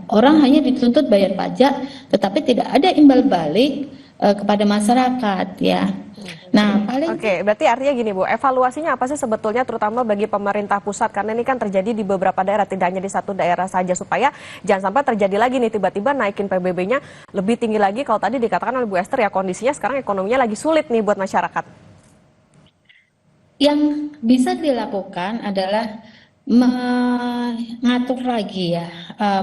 Orang hanya dituntut bayar pajak, tetapi tidak ada imbal balik kepada masyarakat ya. Nah, paling Oke, berarti artinya gini Bu, evaluasinya apa sih sebetulnya terutama bagi pemerintah pusat? Karena ini kan terjadi di beberapa daerah, tidak hanya di satu daerah saja, supaya jangan sampai terjadi lagi nih tiba-tiba naikin PBB-nya lebih tinggi lagi. Kalau tadi dikatakan oleh Bu Esther ya kondisinya sekarang ekonominya lagi sulit nih buat masyarakat. yang bisa dilakukan adalah mengatur lagi ya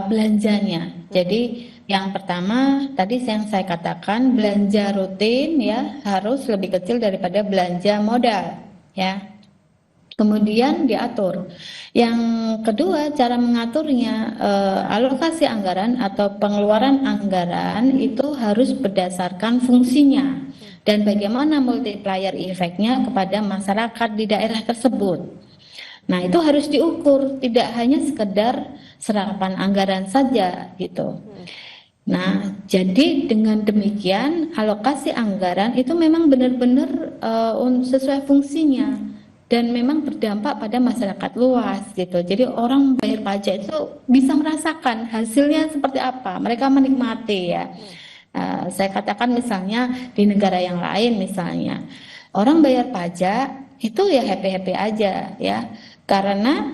belanjanya. Jadi yang pertama tadi yang saya katakan belanja rutin ya harus lebih kecil daripada belanja modal ya. Kemudian diatur. Yang kedua, cara mengaturnya alokasi anggaran atau pengeluaran anggaran itu harus berdasarkan fungsinya dan bagaimana multiplier efeknya kepada masyarakat di daerah tersebut. Nah, itu harus diukur, tidak hanya sekedar serapan anggaran saja gitu. Nah, jadi dengan demikian alokasi anggaran itu memang benar-benar sesuai fungsinya dan memang berdampak pada masyarakat luas gitu. Jadi orang bayar pajak itu bisa merasakan hasilnya seperti apa, mereka menikmati ya. Saya katakan misalnya di negara yang lain misalnya orang bayar pajak itu ya happy-happy aja ya, karena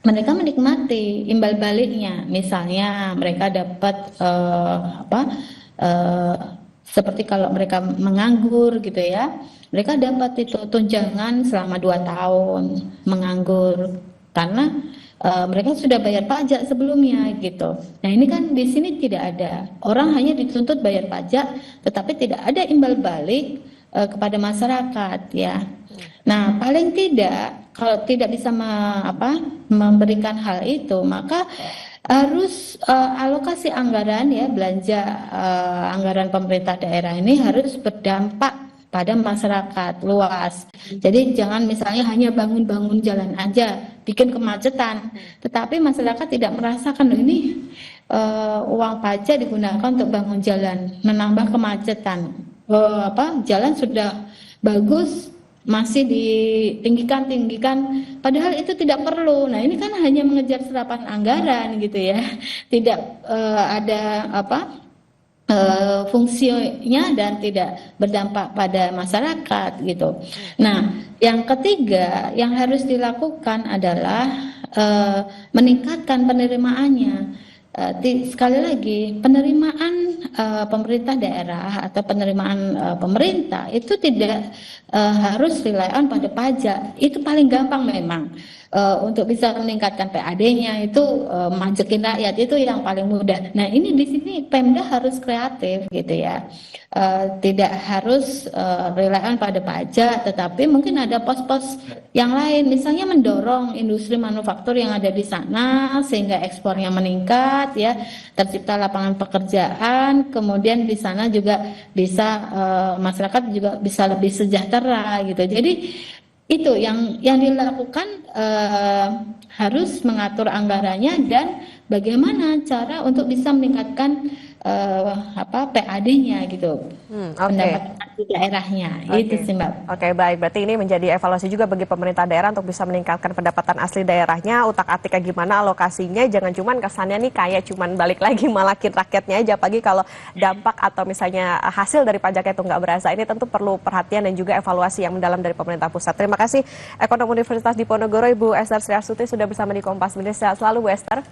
mereka menikmati imbal baliknya. Misalnya mereka dapat eh, seperti kalau mereka menganggur gitu ya, mereka dapat itu tunjangan selama 2 tahun menganggur karena mereka sudah bayar pajak sebelumnya gitu. Nah ini kan di sini tidak ada, orang hanya dituntut bayar pajak, tetapi tidak ada imbal balik kepada masyarakat ya. Nah paling tidak kalau tidak bisa memberikan hal itu, maka harus alokasi anggaran ya belanja anggaran pemerintah daerah ini harus berdampak pada masyarakat luas. Jadi jangan misalnya hanya bangun-bangun jalan aja, bikin kemacetan, tetapi masyarakat tidak merasakan loh ini uang pajak digunakan untuk bangun jalan, menambah kemacetan. Jalan sudah bagus masih ditinggikan, padahal itu tidak perlu. Nah ini kan hanya mengejar serapan anggaran gitu ya, tidak ada fungsinya dan tidak berdampak pada masyarakat gitu. Nah, yang ketiga yang harus dilakukan adalah meningkatkan penerimaannya. Sekali lagi penerimaan pemerintah daerah atau penerimaan pemerintah itu tidak harus rely on pada pajak. Itu paling gampang memang. Untuk bisa meningkatkan PAD-nya itu majekin rakyat itu yang paling mudah. Nah ini di sini Pemda harus kreatif gitu ya, tidak harus rely on pada pajak, tetapi mungkin ada pos-pos yang lain, misalnya mendorong industri manufaktur yang ada di sana sehingga ekspornya meningkat ya, tercipta lapangan pekerjaan, kemudian di sana juga bisa masyarakat juga bisa lebih sejahtera gitu. Jadi itu yang dilakukan harus mengatur anggarannya dan bagaimana cara untuk bisa meningkatkan PAD-nya gitu, pendapatan di daerahnya. Itu sih Mbak. Oke, baik. Berarti ini menjadi evaluasi juga bagi pemerintah daerah untuk bisa meningkatkan pendapatan asli daerahnya, utak-atiknya gimana alokasinya, jangan cuman kesannya nih kayak cuman balik lagi malakin rakyatnya aja, apalagi kalau dampak atau misalnya hasil dari pajaknya itu nggak berasa. Ini tentu perlu perhatian dan juga evaluasi yang mendalam dari pemerintah pusat. Terima kasih Ekonom Universitas Diponegoro Ibu Esther Sri Astuti sudah bersama di Kompas. Sehat selalu Bu Esther.